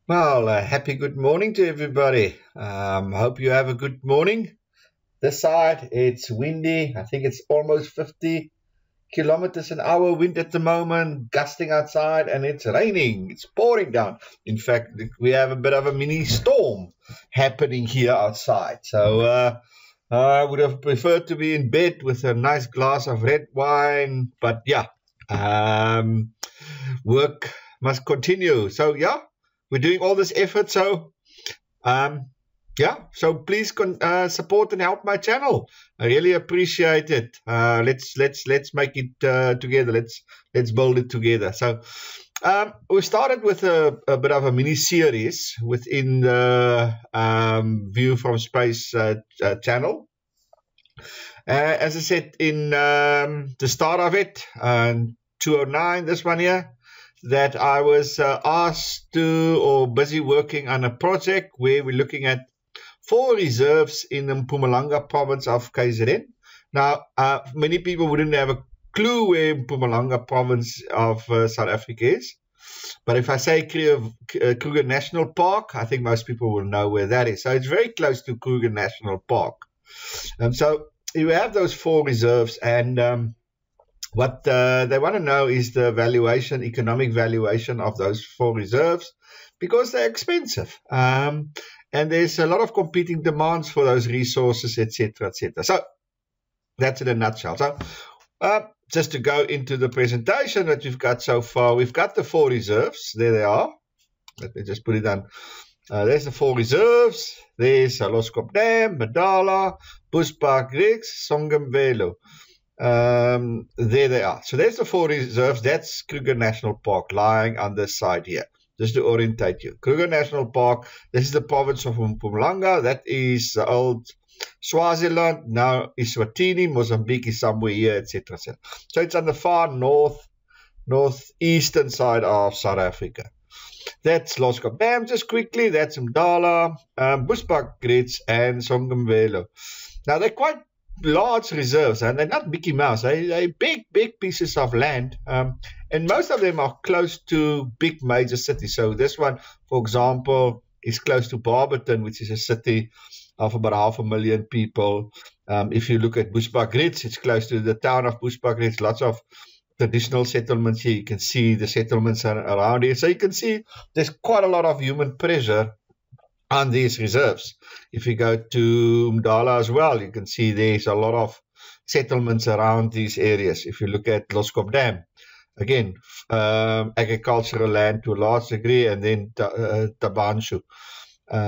Well, happy good morning to everybody. Hope you have a good morning. This side, it's windy. I think it's almost 50 kilometers an hour wind at the moment, gusting outside, and it's raining. It's pouring down. In fact, we have a bit of a mini storm happening here outside. So I would have preferred to be in bed with a nice glass of red wine, but yeah, work must continue. So yeah, we're doing all this effort. So so please support and help my channel. I really appreciate it. Let's make it together. Let's build it together. So we started with a bit of a mini series within the View from Space channel. As I said in the start of it, 209, this one here, that I was asked to, or busy working on a project where we're looking at 4 reserves in the Mpumalanga province of KZN. Now, many people wouldn't have a clue where Mpumalanga province of South Africa is. But if I say Kruger National Park, I think most people will know where that is. So it's very close to Kruger National Park. So you have those 4 reserves, and what they want to know is the valuation, economic valuation of those 4 reserves, because they're expensive. And there's a lot of competing demands for those resources, etc., etc. So that's in a nutshell. So just to go into the presentation that we've got so far, we've got the 4 reserves. There they are. Let me just put it on. There's the 4 reserves. There's Loskop Dam, Madala, Bushbuckridge, Songamvelo. There they are. So there's the 4 reserves. That's Kruger National Park lying on this side here. Just to orientate you. Kruger National Park, this is the province of Mpumalanga. That is the old Swaziland, now Eswatini, Mozambique is somewhere here, etc. So it's on the far northeastern side of South Africa. That's Loskop Dam, just quickly. That's Mdala, Bushbuckridge, and Songamvelo. Now, they're quite large reserves, and they're not Mickey Mouse. They're big pieces of land, and most of them are close to big major cities. So this one, for example, is close to Barberton, which is a city of about 500,000 people. If you look at Bushbuckridge, it's close to the town of Bushbuckridge. Lots of traditional settlements here. You can see the settlements around here. So you can see there's quite a lot of human pressure on these reserves. If you go to Mdala as well, you can see there's a lot of settlements around these areas. If you look at Loskop Dam, again, agricultural land to a large degree, and then Tabanshu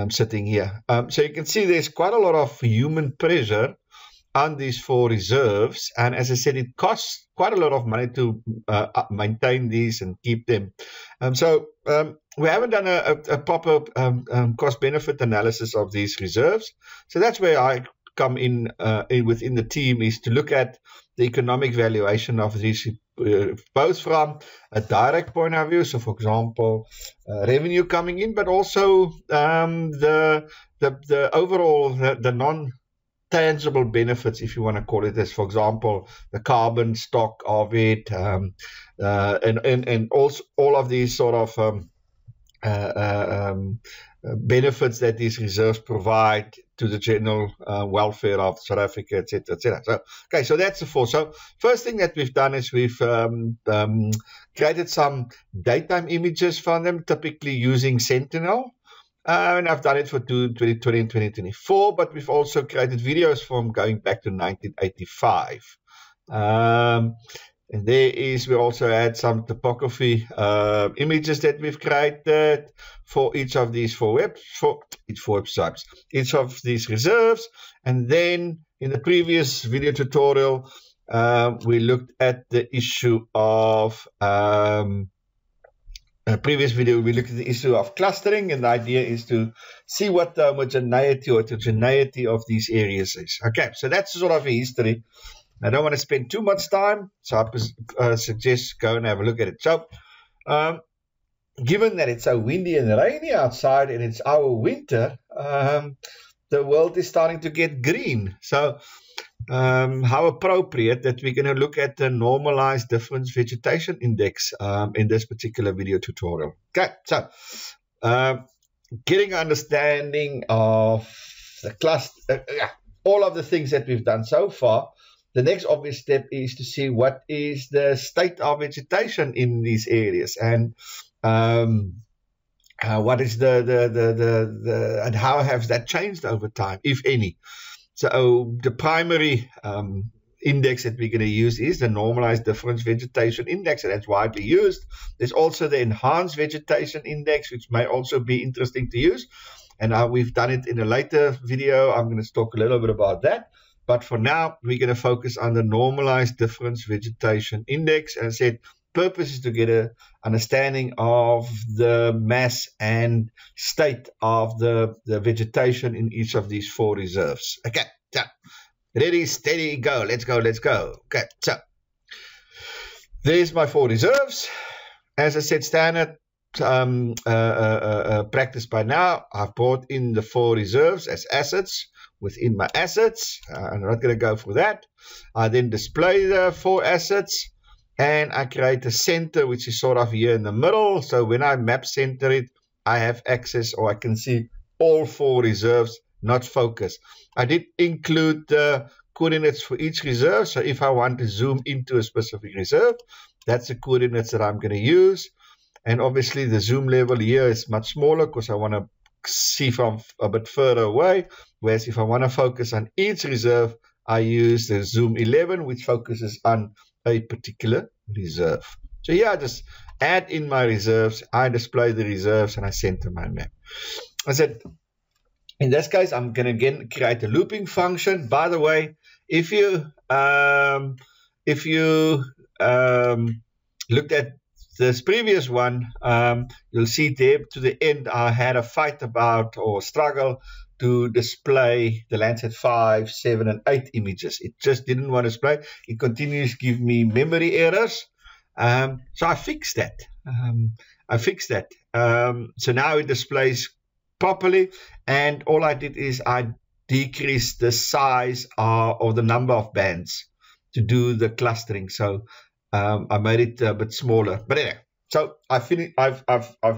sitting here. So you can see there's quite a lot of human pressure on these 4 reserves, and as I said, it costs quite a lot of money to maintain these and keep them. We haven't done a proper cost-benefit analysis of these reserves. So that's where I come in within the team, is to look at the economic valuation of these, both from a direct point of view, so for example, revenue coming in, but also the overall, the non-tangible benefits, if you want to call it this, for example, the carbon stock of it, and also all of these sort of benefits that these reserves provide to the general welfare of South Africa, etc., etc. So, okay, so that's the 4. So, first thing that we've done is we've created some daytime images from them, typically using Sentinel. And I've done it for 2020 and 2024, but we've also created videos from going back to 1985. And we also had some topography images that we've created for each of these 4 websites, each of these reserves. And then in the previous video tutorial, we looked at the issue of we looked at the issue of clustering, and the idea is to see what the homogeneity or heterogeneity of these areas is. Okay, so that's sort of a history. I don't want to spend too much time, so I suggest go and have a look at it. So, given that it's so windy and rainy outside and it's our winter, the world is starting to get green. So, how appropriate that we're going to look at the normalized difference vegetation index in this particular video tutorial. Okay, so getting understanding of the cluster, all of the things that we've done so far. The next obvious step is to see what is the state of vegetation in these areas, and what is the and how has that changed over time, if any. So the primary index that we're going to use is the normalized difference vegetation index, and that's widely used. There's also the enhanced vegetation index, which may also be interesting to use, and we've done it in a later video. I'm going to talk a little bit about that, but for now we're going to focus on the normalized difference vegetation index. And I said purpose is to get an understanding of the mass and state of the vegetation in each of these 4 reserves. Okay, so ready, steady, go. Let's go, let's go. Okay, so there's my 4 reserves. As I said, standard practice by now. I've brought in the 4 reserves as assets within my assets. I'm not going to go for that. I then display the 4 assets, and I create a center, which is sort of here in the middle. So when I map center it, I have access, or I can see all 4 reserves, not focus. I did include the coordinates for each reserve. So if I want to zoom into a specific reserve, that's the coordinates that I'm going to use. And obviously the zoom level here is much smaller because I want to see from a bit further away. Whereas if I want to focus on each reserve, I use the zoom 11, which focuses on a particular reserve. So here I just add in my reserves, I display the reserves, and I center my map. I said, in this case, I'm going to again create a looping function. By the way, if you looked at this previous one, you'll see there to the end I had a fight about, or struggle to display the Landsat 5, 7, and 8 images. It just didn't want to display. It continues to give me memory errors. So I fixed that. So now it displays properly, and all I did is I decreased the size or the number of bands to do the clustering. So I made it a bit smaller. But anyway, so I've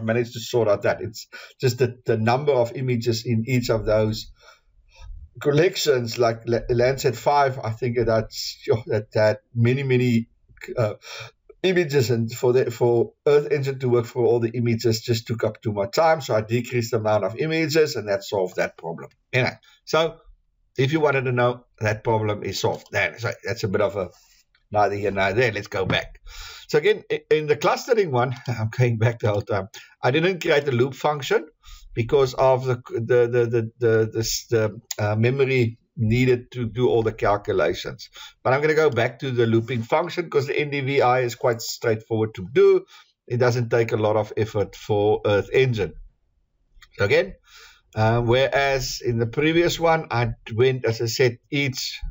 managed to sort out that. It's just that the number of images in each of those collections, like Landsat 5, I think that many images, and for Earth Engine to work for all the images just took up too much time. So I decreased the amount of images, and that solved that problem. Anyway, so if you wanted to know, that problem is solved. So that's a bit of a neither here, neither there. Let's go back. So again, in the clustering one, I'm going back the whole time. I didn't create a loop function because of the memory needed to do all the calculations. But I'm going to go back to the looping function because the NDVI is quite straightforward to do. It doesn't take a lot of effort for Earth Engine. So again, whereas in the previous one, I went, as I said, each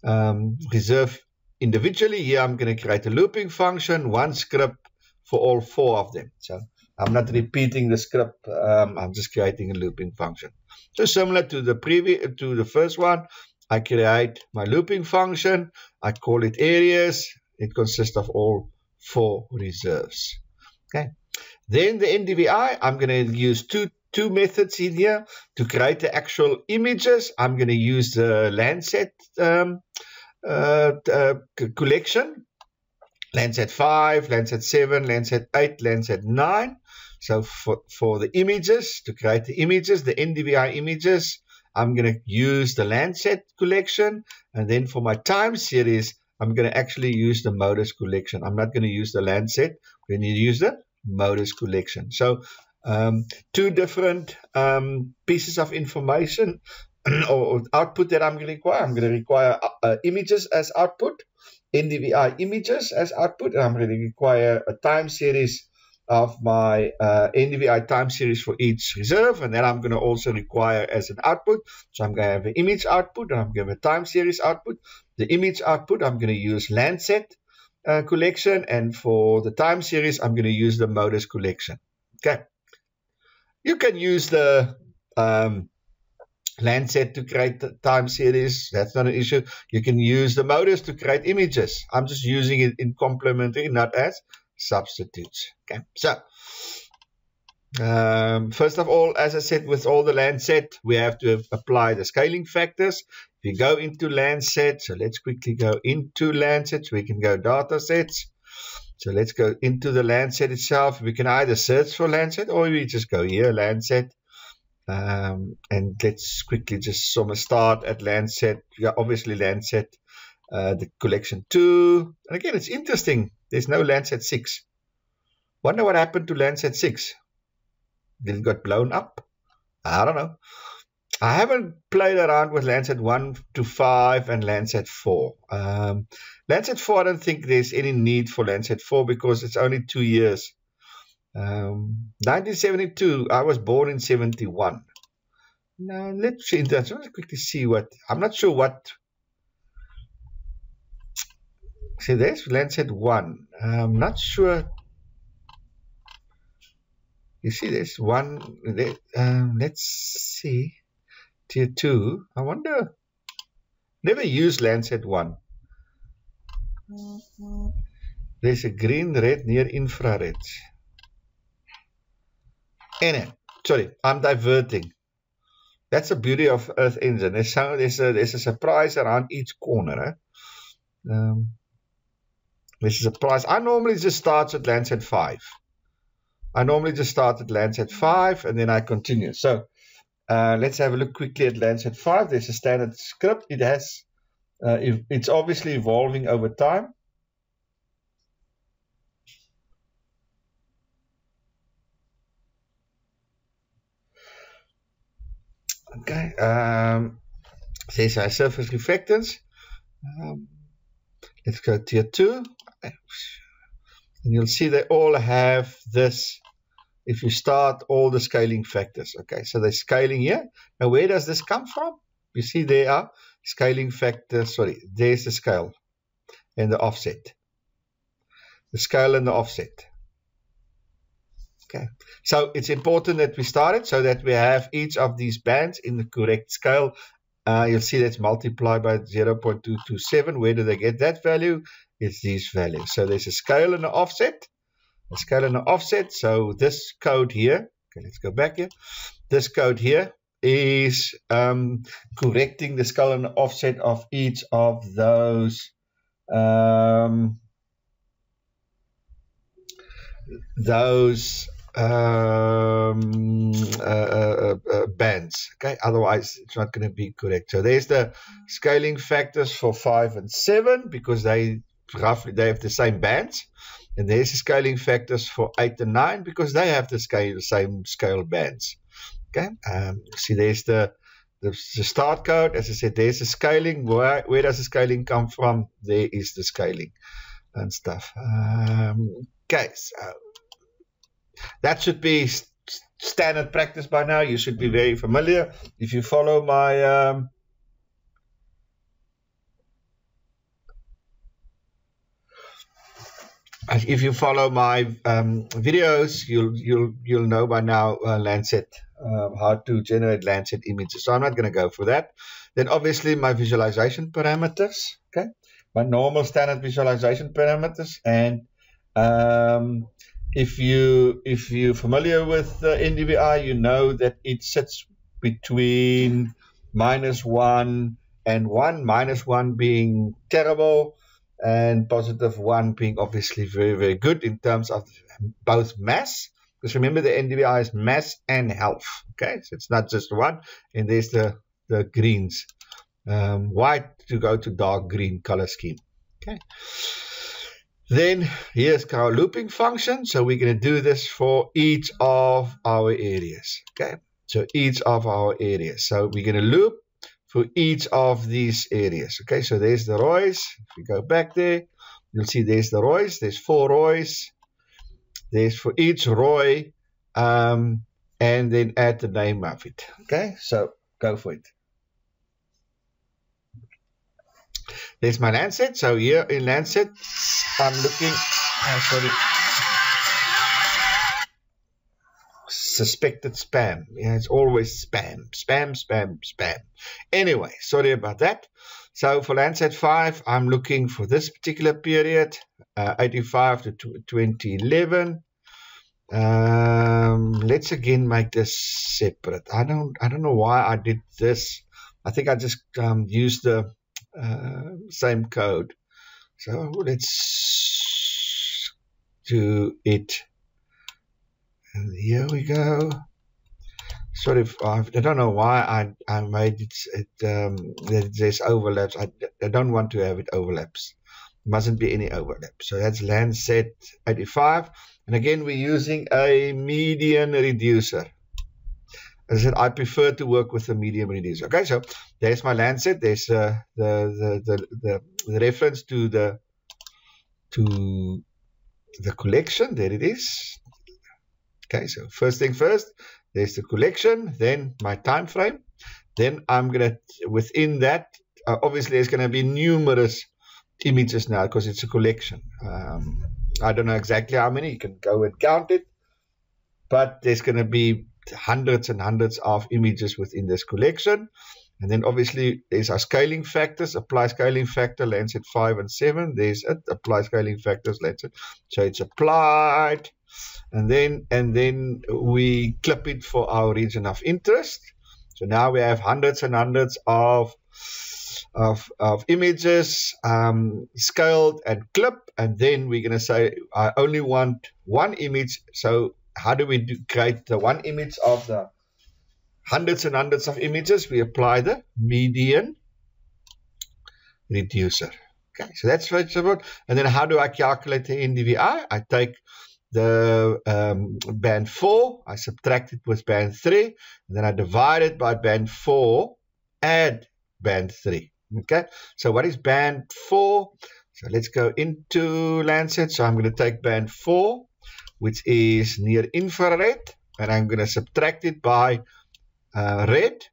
reserve individually. Here I'm going to create a looping function, one script for all 4 of them. So I'm not repeating the script. I'm just creating a looping function. So similar to the first one, I create my looping function. I call it areas. It consists of all 4 reserves. Okay. Then the NDVI, I'm going to use two methods in here to create the actual images. I'm going to use the Landsat collection, Landsat 5, Landsat 7, Landsat 8, Landsat 9. So for the images, to create the images, the NDVI images, I'm going to use the Landsat collection. And then for my time series, I'm going to actually use the MODIS collection. I'm not going to use the Landsat. We're going to use the MODIS collection. So 2 different pieces of information or output that I'm going to require. I'm going to require images as output, NDVI images as output, and I'm going to require a time series of my NDVI time series for each reserve, and then I'm going to also require as an output. So I'm going to have an image output, and I'm going to have a time series output. The image output, I'm going to use Landsat collection, and for the time series, I'm going to use the MODIS collection. Okay. You can use the Landsat to create the time series. That's not an issue. You can use the MODIS to create images. I'm just using it in complementary, not as substitutes. Okay, so First of all, as I said, with all the Landsat, we have to apply the scaling factors. If you go into Landsat, so let's quickly go into Landsat, so we can go data sets. So let's go into the Landsat itself. We can either search for Landsat or we just go here, Landsat. And let's quickly just start at Landsat. Yeah, obviously Landsat, the collection 2. And again, it's interesting. There's no Landsat 6. Wonder what happened to Landsat 6. Did it got blown up? I don't know. I haven't played around with Landsat 1 to 5 and Landsat 4. Landsat 4, I don't think there's any need for Landsat 4 because it's only 2 years. 1972, I was born in 71. Now, let's see. Let's quickly see what, I'm not sure what. See, there's Landsat 1. I'm not sure. You see, there's one. Let's see. Tier 2. I wonder. Never used Landsat 1. There's a green, red, near infrared. Anyway, sorry, I'm diverting. That's the beauty of Earth Engine. There's a surprise around each corner. There's a surprise. I normally just start at Landsat 5. I normally just start at Landsat 5 and then I continue. So let's have a look quickly at Landsat 5. There's a standard script. It has, it's obviously evolving over time. Okay. There's our surface reflectance. Let's go tier 2. And you'll see they all have this. If you start all the scaling factors, okay, so they're scaling here. Now, where does this come from? You see there are scaling factors. Sorry, there's the scale and the offset. The scale and the offset. Okay, so it's important that we start it so that we have each of these bands in the correct scale. You'll see that's multiplied by 0.227. Where do they get that value? It's these values. So there's a scale and an offset. A scale and an offset. So this code here, okay, let's go back here. This code here is correcting the scale and the offset of each of those bands. Okay, otherwise it's not going to be correct. So there's the scaling factors for 5 and 7 because they have the same bands. And there's the scaling factors for 8 and 9 because they have the same scale bands. Okay, see there's the start code. As I said, there's the scaling. Where does the scaling come from? There is the scaling and stuff. Okay, so that should be standard practice by now. You should be very familiar. If you follow my videos, you'll know by now Landsat, how to generate Landsat images. So I'm not going to go for that. Then obviously my visualization parameters. Okay, my normal standard visualization parameters. And if you're familiar with NDVI, you know that it sits between -1 and 1. -1 being terrible, and +1 being obviously very, very good in terms of both mass. Because remember, the NDVI is mass and health. Okay, so it's not just one. And there's the greens. White to go to dark green color scheme. Okay. Then here's our looping function. So we're going to do this for each of our areas. Okay, so each of our areas. So we're going to loop for each of these areas. Okay, so there's the ROIs. If we go back there, you'll see there's the ROIs. There's 4 ROIs. There's for each ROI, and then add the name of it. Okay, so go for it. There's my Landsat. So here in Landsat, I'm looking. Suspected spam. Yeah, it's always spam. Anyway, sorry about that. So for Landsat 5, I'm looking for this particular period, 85 to 2011. Let's again make this separate. I don't know why I did this. I think I just used the same code. So let's do it. And here we go. Sort of, I don't know why I made it that there's overlaps. I don't want to have it overlaps. Mustn't be any overlap. So that's Landsat 85. And again, we're using a median reducer. As I said, I prefer to work with a median reducer. Okay, so there's my Landsat. There's the reference to the collection. There it is. Okay, so first thing first, there's the collection, then my time frame. Then I'm going to, within that, obviously there's going to be numerous images now because it's a collection. I don't know exactly how many. You can go and count it. But there's going to be hundreds and hundreds of images within this collection. And then obviously there's our scaling factors. Apply scaling factor, Landsat 5 and 7. There's it. Apply scaling factors, Landsat. So it's applied. And then we clip it for our region of interest. So now we have hundreds and hundreds of images scaled and clipped, and then we're going to say I only want one image. So how do we create the one image of the hundreds and hundreds of images? We apply the median reducer. Okay, so that's what it's about. And then how do I calculate the NDVI? I take the band 4, I subtract it with band 3, and then I divide it by band 4, add band 3. Okay, so what is band 4? So let's go into Landsat. So I'm going to take band 4, which is near infrared, and I'm going to subtract it by red,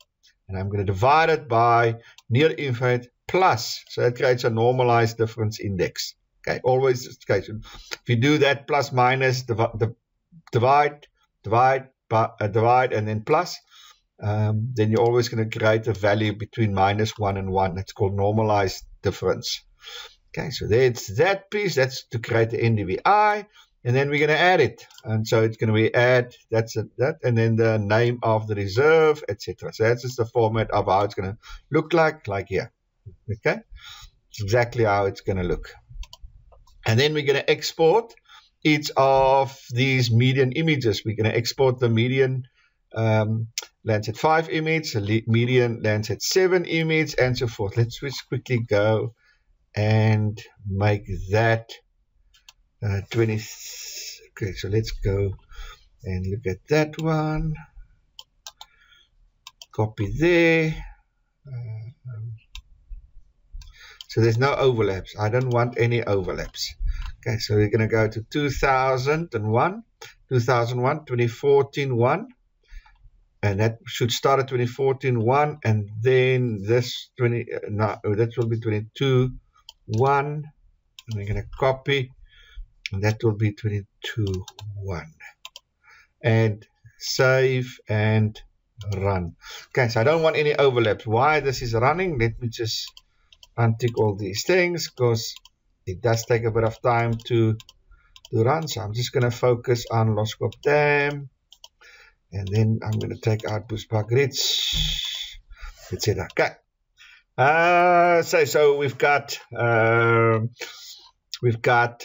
and I'm going to divide it by near infrared plus. So that creates a normalized difference index. Okay, always this case. If you do that plus minus, divide, and then plus, then you're always going to create a value between -1 and 1. That's called normalized difference. Okay, so that's that piece. That's to create the NDVI, and then we're going to add it. And so it's going to be add, that's it, that, and then the name of the reserve, etc. So that's just the format of how it's going to look like here. Okay, it's exactly how it's going to look. And then we're going to export each of these median images. We're going to export the median Landsat 5 image, the median Landsat 7 image, and so forth. Let's just quickly go and make that 20. Okay, so let's go and look at that one. Copy there. So there's no overlaps. I don't want any overlaps. Okay, so we're going to go to 2001, 2014 1, and that should start at 2014 1, and then this that will be 22 1, and we're going to copy, and that will be 22 1, and save and run. Okay, so I don't want any overlaps. Why this is running? Let me just untick all these things because it does take a bit of time to run. So I'm just going to focus on Loskop Dam, and then I'm going to take out Bushbuck Ridge, etc. Okay. So we've got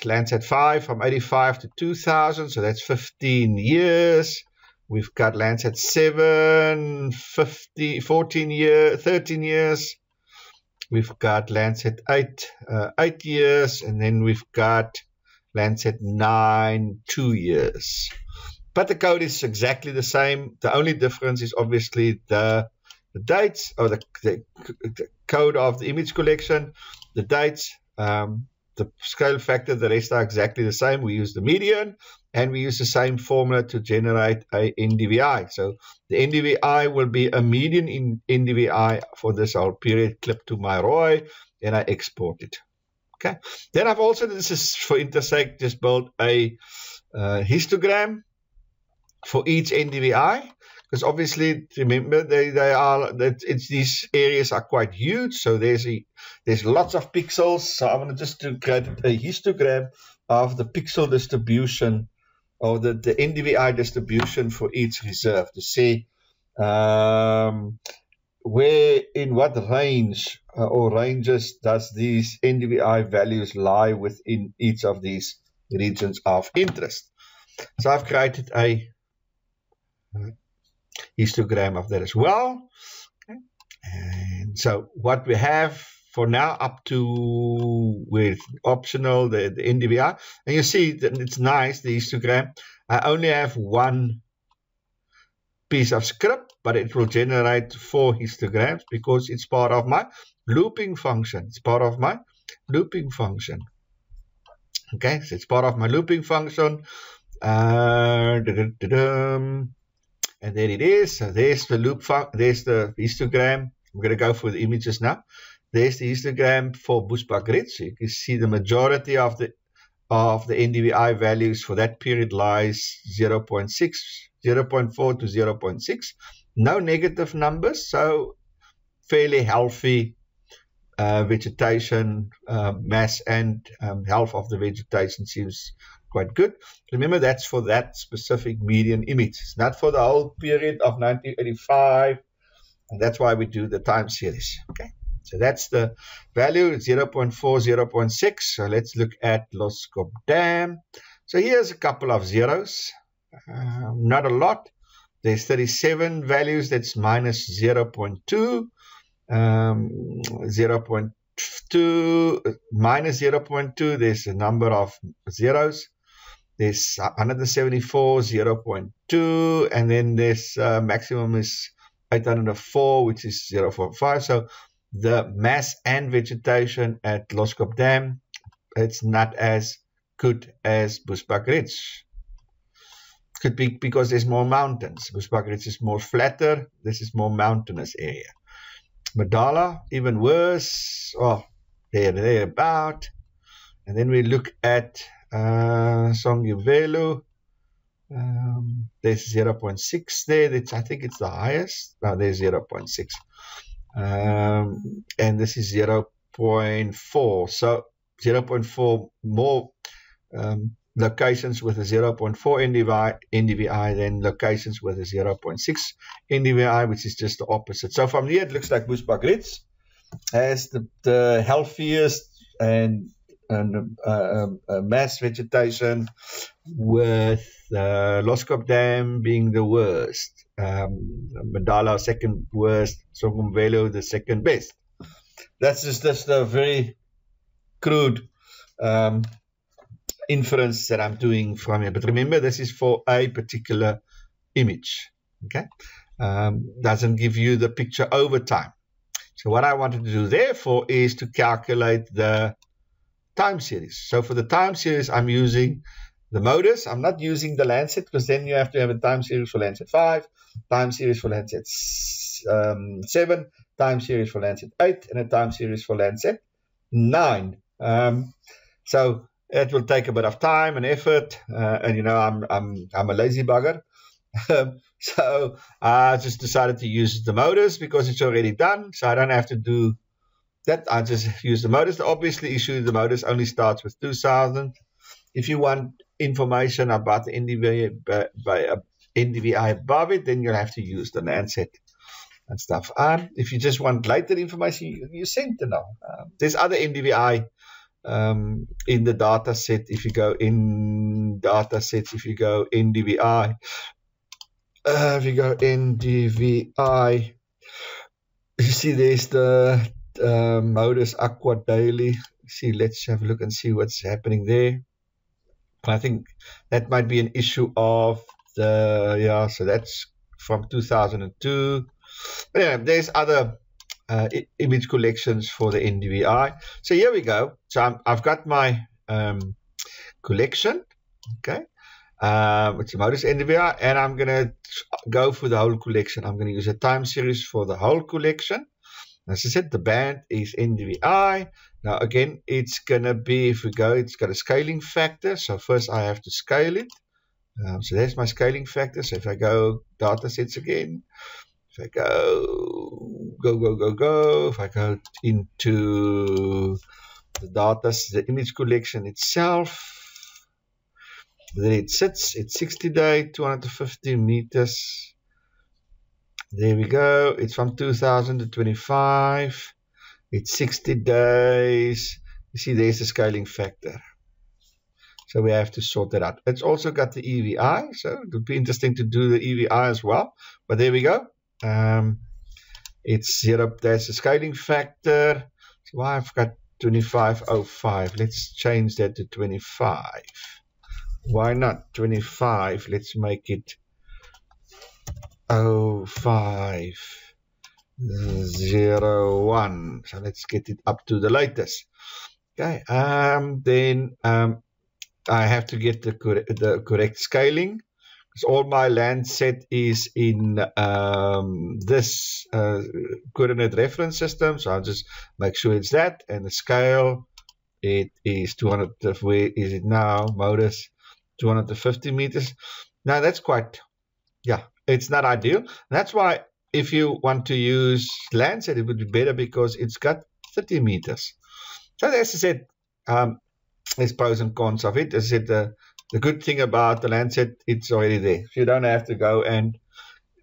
Landsat 5 from 85 to 2000, so that's 15 years. We've got Landsat 7, 13 years. We've got Landsat 8, 8 years, and then we've got Landsat 9, 2 years. But the code is exactly the same. The only difference is obviously the dates, or the code of the image collection, the dates, the scale factor, the rest are exactly the same. We use the median, and we use the same formula to generate a NDVI. So the NDVI will be a median NDVI for this whole period, clipped to my ROI, and I export it. Okay. Then I've also, this is for Intersect, just built a histogram for each NDVI. Because obviously, remember, these areas are quite huge, so there's lots of pixels. So I want to just create a histogram of the pixel distribution or the NDVI distribution for each reserve to see where, in what range or ranges does these NDVI values lie within each of these regions of interest. So I've created a histogram of that as well. Okay. And so what we have for now up to with optional the NDVI, and you see that it's nice, the histogram. I only have one piece of script, but it will generate 4 histograms because it's part of my looping function. It's part of my looping function. Okay, so it's part of my looping function. And there it is. So there's the there's the histogram. I'm going to go for the images now. There's the histogram for Bushbuck-Ridge. So you can see the majority of the NDVI values for that period lies 0.4 to 0.6. No negative numbers, so fairly healthy vegetation, mass and health of the vegetation seems quite good. Remember, that's for that specific median image. It's not for the whole period of 1985, and that's why we do the time series. Okay, so that's the value, 0.4, 0.6. So let's look at Loskop Dam. So here's a couple of zeros, not a lot. There's 37 values, that's minus 0.2, 0.2, minus 0.2, there's a number of zeros. There's 174, 0.2, and then there's maximum is 804, which is 0.45. So the mass and vegetation at Loskop Dam, it's not as good as Bushbuck-Ridge. Could be because there's more mountains. Bushbuck-Ridge is more flatter. This is more mountainous area. Madala, even worse. Oh, they're about. And then we look at Songuvelu. There's 0.6 there. I think it's the highest. No, there's 0.6. And this is 0.4. So 0.4 more locations with a 0.4 NDVI than locations with a 0.6 NDVI, which is just the opposite. So from here, it looks like Bushbuck-Ridge has the healthiest and mass vegetation, with Loskop Dam being the worst, Madala second worst, Songuvelu the second best. That's just a very crude inference that I'm doing from here. But remember, this is for a particular image. Okay, doesn't give you the picture over time. So what I wanted to do therefore is to calculate the time series. So for the time series, I'm using the MODIS. I'm not using the Landsat, because then you have to have a time series for Landsat 5, time series for Landsat 7, time series for Landsat 8, and a time series for Landsat 9. So it will take a bit of time and effort, and you know I'm a lazy bugger. So I just decided to use the MODIS because it's already done, so I don't have to do that. I just use the MODIS. Obviously, issue the MODIS only starts with 2000. If you want information about the NDVI above it, then you'll have to use the Landsat and stuff. If you just want later information, you use Sentinel. There's other NDVI in the data set. If you go in data sets, if you go NDVI, you see there's the MODIS Aqua Daily. See, let's have a look and see what's happening there. I think that might be an issue of the, yeah, so that's from 2002. But yeah, there's other image collections for the NDVI. So here we go. So I've got my collection, okay, with the MODIS NDVI, and I'm going to go for the whole collection. I'm going to use a time series for the whole collection. As I said, the band is NDVI. Now again, it's going to be, if we go, it's got a scaling factor. So first I have to scale it. So there's my scaling factor. So if I go data sets again, if I go, if I go into the data, the image collection itself, There it sits. It's 60 day, 250 meters. There we go. It's from 2000 to 25. It's 60 days. You see, there's the scaling factor. So we have to sort that out. It's also got the EVI, so it would be interesting to do the EVI as well. But there we go. It's 0. There's the scaling factor. So I've got 2505. Let's change that to 25. Why not 25? Let's make it 0501. So let's get it up to the latest. Okay. Then I have to get the correct scaling, because all my Landsat is in this coordinate reference system. So I'll just make sure it's that. And the scale, it is 200. Where is it now? Modus 250 meters. Now that's quite, yeah, it's not ideal. That's why if you want to use Landsat, it would be better because it's got 30 meters. So as I said, there's pros and cons of it. As I said, the good thing about the Landsat, it's already there. You don't have to go and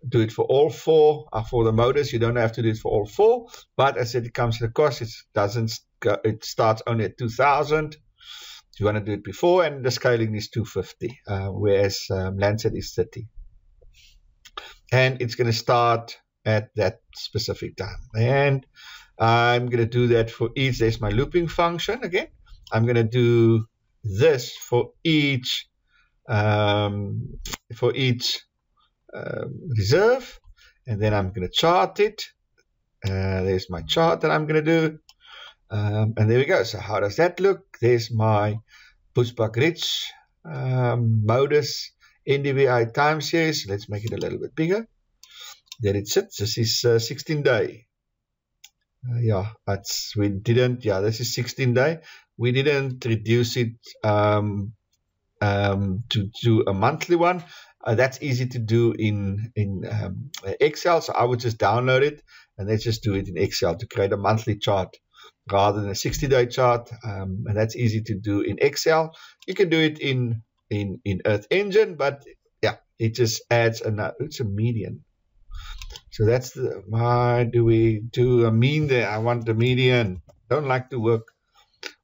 do it for all 4. For the motors, you don't have to do it for all 4. But as I said, it comes at a cost. It doesn't. It starts only at 2,000. You want to do it before, and the scaling is 250, whereas Landsat is 30. And it's going to start at that specific time. And I'm going to do that for each. There's my looping function again. I'm going to do this for each reserve, and then I'm going to chart it. There's my chart that I'm going to do, and there we go. So how does that look? There's my Bushbuck-Ridge modus NDVI time series. Let's make it a little bit bigger. There it sits. This is 16 day. Yeah, this is 16 day. We didn't reduce it to a monthly one. That's easy to do in Excel. So I would just download it and let's just do it in Excel to create a monthly chart rather than a 60-day chart. And that's easy to do in Excel. You can do it in Earth Engine, but yeah, it just adds it's a median. So that's why do we do a mean there? I want the median. Don't like to work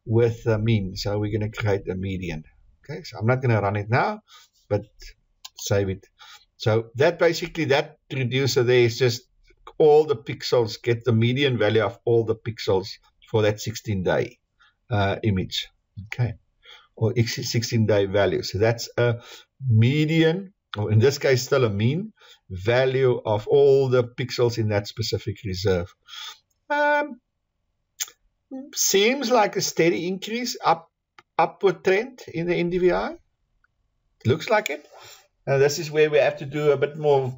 with a mean, so we're going to create a median. Okay, so I'm not going to run it now, but save it. So that basically, that reducer there is just all the pixels, get the median value of all the pixels for that 16-day image. Okay, or 16-day value. So that's a median, or in this case still a mean value of all the pixels in that specific reserve. Seems like a steady increase, upward trend in the NDVI. Looks like it. This is where we have to do a bit more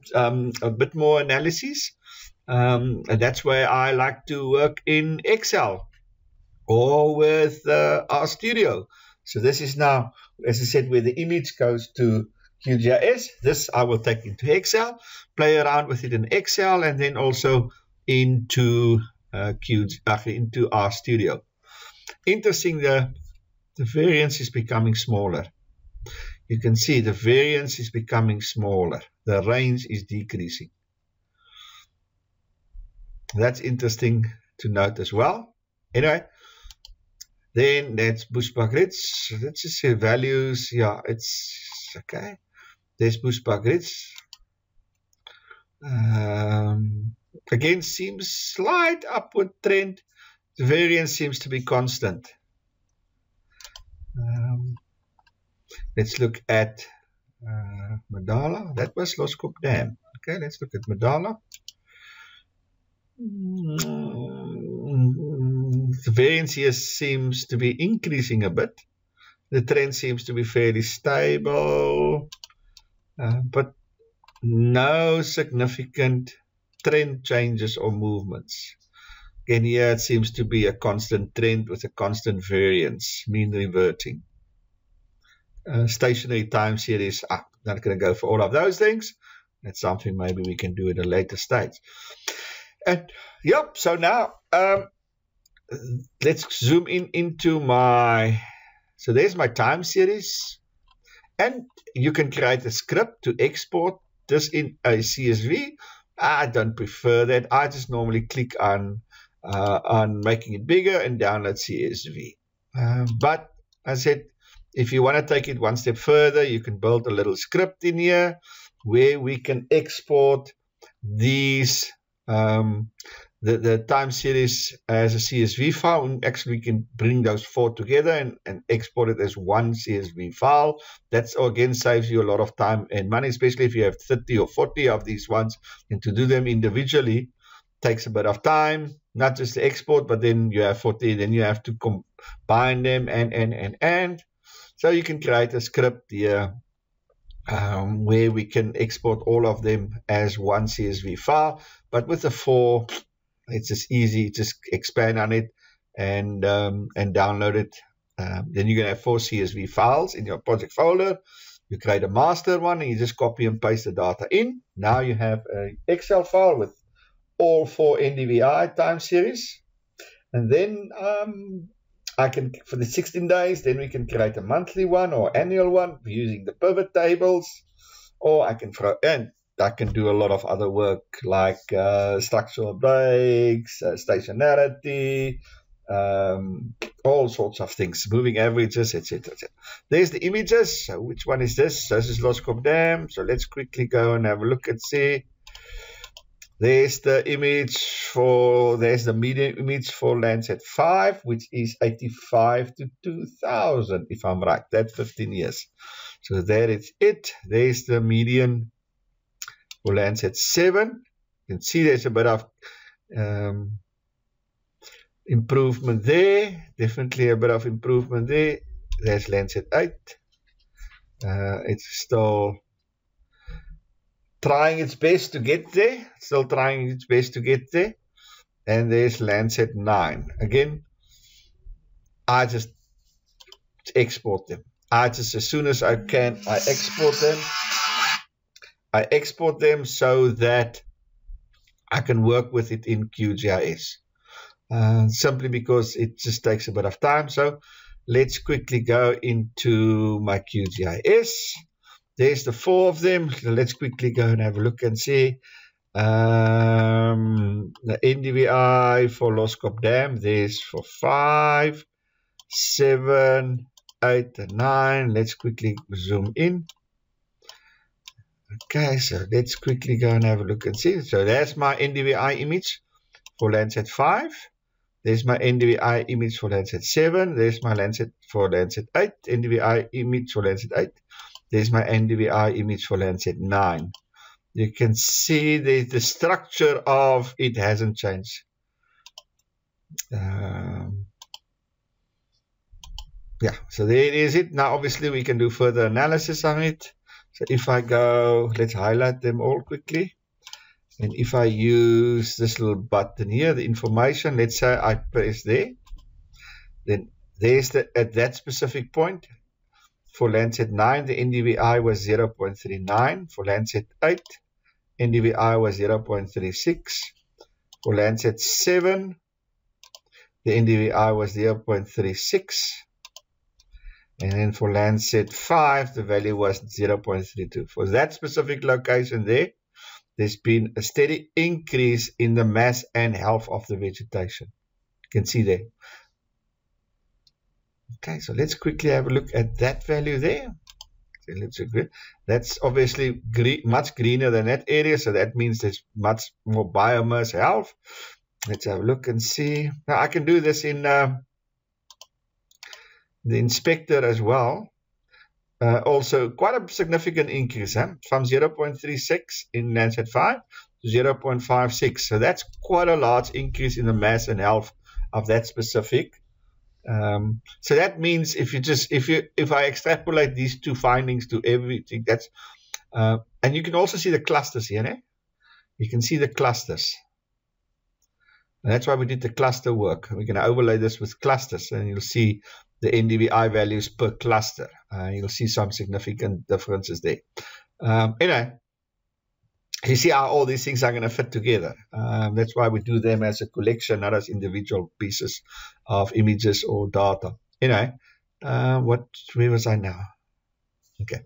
analysis, and that's where I like to work in Excel or with RStudio. So this is now, as I said, where the image goes to QGIS. This I will take into Excel, play around with it in Excel, and then also into into RStudio. Interesting, the variance is becoming smaller. You can see the variance is becoming smaller. The range is decreasing. That's interesting to note as well. Anyway, then that's Bushbuck-Ridge. Let's just say values. Yeah, it's okay. There's Bushbuck-Ridge. Again, seems slight upward trend. The variance seems to be constant. Let's look at Madala. That was Loskop Dam. Okay, let's look at Madala. The variance here seems to be increasing a bit. The trend seems to be fairly stable, but no significant trend changes or movements. Again, here it seems to be a constant trend with a constant variance, mean reverting. Stationary time series, I'm not going to go for all of those things. That's something maybe we can do at a later stage. And yep, so now let's zoom in into my, so there's my time series. And you can create a script to export this in a CSV. I don't prefer that. I just normally click on making it bigger and download CSV. But as I said, if you want to take it one step further, you can build a little script in here where we can export these the time series as a CSV file. And actually, we can bring those 4 together and export it as one CSV file. That again saves you a lot of time and money, especially if you have 30 or 40 of these ones. And to do them individually takes a bit of time, not just the export, but then you have 40, then you have to combine them and. So you can create a script here where we can export all of them as one CSV file. But with the 4, it's just easy. Just expand on it and download it. Then you're going to have 4 CSV files in your project folder. You create a master one and you just copy and paste the data in. Now you have an Excel file with all 4 NDVI time series. And then I can, for the 16 days, then we can create a monthly one or annual one using the pivot tables, or I can throw in. I can do a lot of other work like structural breaks, stationarity, all sorts of things, moving averages, etc. There's the images. So which one is this? This is Loskop Dam. So let's quickly go and have a look and see. There's the there's the median image for Landsat 5, which is 85 to 2000, if I'm right. That's 15 years. So there it's it. There's the median for Landsat 7. You can see there's a bit of improvement there. Definitely a bit of improvement there. There's Landsat 8. It's still trying its best to get there. Still trying its best to get there. And there's Landsat 9. Again, I just export them. As soon as I can, I export them. I export them so that I can work with it in QGIS. Simply because it just takes a bit of time. So let's quickly go into my QGIS. There's the 4 of them. So let's quickly go and have a look and see. The NDVI for Loskop Dam, there's for 5, 7, 8, and 9. Let's quickly zoom in. Okay, so let's quickly go and have a look and see. So there's my NDVI image for Landsat 5. There's my NDVI image for Landsat 7. There's my Landsat for Landsat 8. NDVI image for Landsat 8. There's my NDVI image for Landsat 9. You can see the structure of it hasn't changed. Yeah, so there is it. Now, obviously, we can do further analysis on it. So if I go, let's highlight them all quickly. And if I use this little button here, the information, let's say I press there. Then there's at that specific point. For Landsat 9, the NDVI was 0.39. For Landsat 8, NDVI was 0.36. For Landsat 7, the NDVI was 0.36. And then for Landsat 5, the value was 0.32. For that specific location there, there's been a steady increase in the mass and health of the vegetation. You can see there. Okay, so let's quickly have a look at that value there. So let's agree. That's obviously much greener than that area, so that means there's much more biomass health. Let's have a look and see. Now I can do this in the inspector as well. Also quite a significant increase from 0.36 in Landsat 5 to 0.56. So that's quite a large increase in the mass and health of that specific. So that means if I extrapolate these 2 findings to everything, that's and you can also see the clusters here. You can see the clusters. And that's why we did the cluster work. We're going to overlay this with clusters, and you'll see the NDVI values per cluster. You'll see some significant differences there. Anyway, you see how all these things are going to fit together. That's why we do them as a collection, not as individual pieces of images or data. Anyway, where was I now? Okay.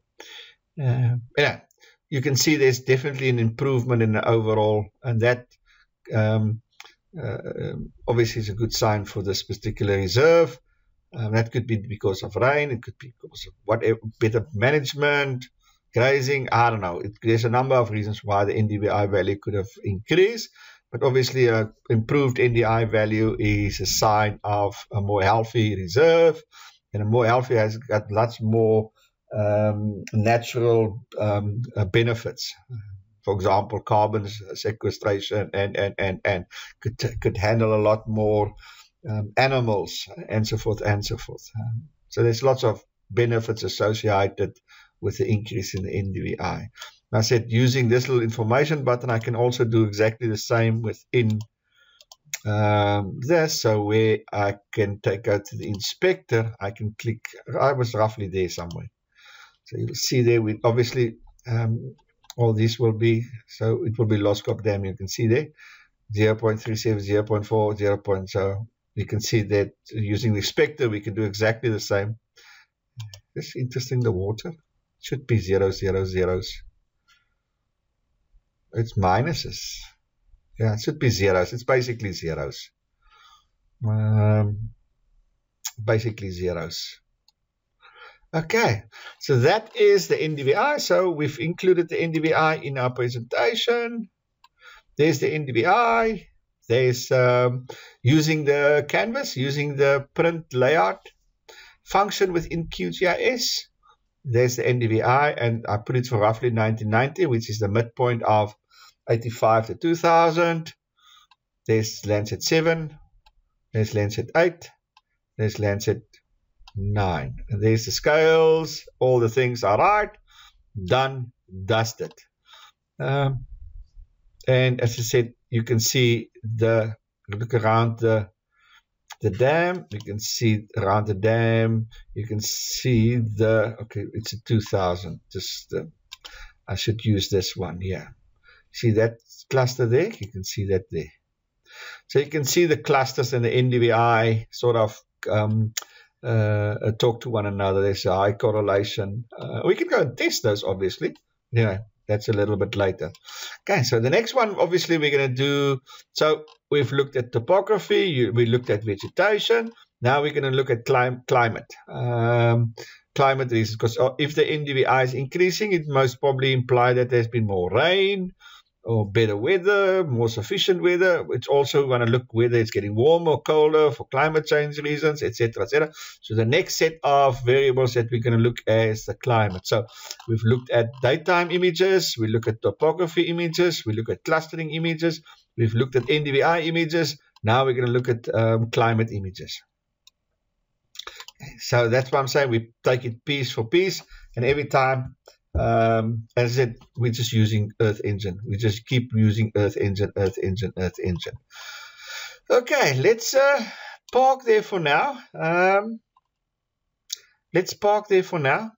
Yeah, you can see there's definitely an improvement in the overall, and that obviously is a good sign for this particular reserve. That could be because of rain, it could be because of whatever, better management, grazing, I don't know. There's a number of reasons why the NDVI value could have increased, but obviously an improved NDI value is a sign of a more healthy reserve, and a more healthy has got lots more natural benefits. For example, carbon sequestration and could handle a lot more animals and so forth and so forth. So there's lots of benefits associated with the increase in the NDVI. I said using this little information button, I can also do exactly the same within this. So where I can go to the inspector, I can click. I was roughly there somewhere. So you'll see there, we obviously all this will be, so it will be Loskop Dam. You can see there 0.37, 0.4, 0. So you can see that using the inspector, we can do exactly the same. It's interesting, the water should be 0, 0, zeros. It's minuses. Yeah, it should be zeros. It's basically zeros. Basically zeros. Okay, so that is the NDVI. So we've included the NDVI in our presentation. There's the NDVI. There's using the canvas, using the print layout function within QGIS. There's the NDVI, and I put it for roughly 1990, which is the midpoint of 85 to 2000. There's Landsat 7. There's Landsat 8. There's Landsat 9. And there's the scales. All the things are right. Done, dusted. And as I said, you can see look around the dam. You can see around the dam. You can see okay, it's a 2000. I should use this one here. See that cluster there? You can see that there. So you can see the clusters and the NDVI sort of talk to one another. There's a high correlation. We can go and test those, obviously. Yeah, that's a little bit later. Okay, so the next one, obviously, we're going to do. So we've looked at topography. We looked at vegetation. Now we're going to look at climate. Climate reasons, because if the NDVI is increasing, it most probably implies that there's been more rain, or better weather, more sufficient weather. It's also going to look whether it's getting warmer or colder for climate change reasons, etc., etc. So the next set of variables that we're going to look at is the climate. So we've looked at daytime images, we look at topography images, we look at clustering images, we've looked at NDVI images. Now we're going to look at climate images. Okay, so that's what I'm saying. We take it piece for piece, and every time, as I said, we're just using Earth Engine. We just keep using Earth Engine, Earth Engine, Earth Engine. Okay, let's park there for now. Let's park there for now.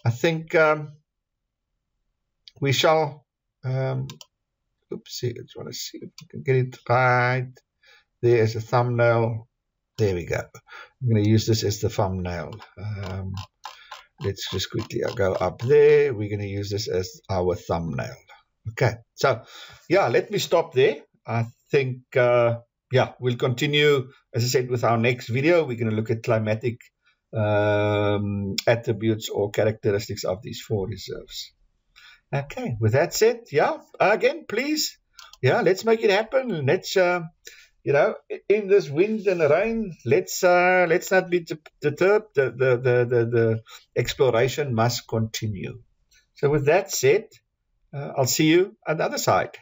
I think we shall. Oopsie, I just want to see if we can get it right. There's a thumbnail. There we go. I'm going to use this as the thumbnail. Let's just quickly go up there. We're going to use this as our thumbnail. Okay, so yeah, let me stop there. I think, yeah, we'll continue, as I said, with our next video. We're going to look at climatic attributes or characteristics of these 4 reserves. Okay, with that said, yeah, again, please, yeah, let's make it happen. Let's, you know, in this wind and rain, let's not be deterred. The exploration must continue. So with that said, I'll see you on the other side.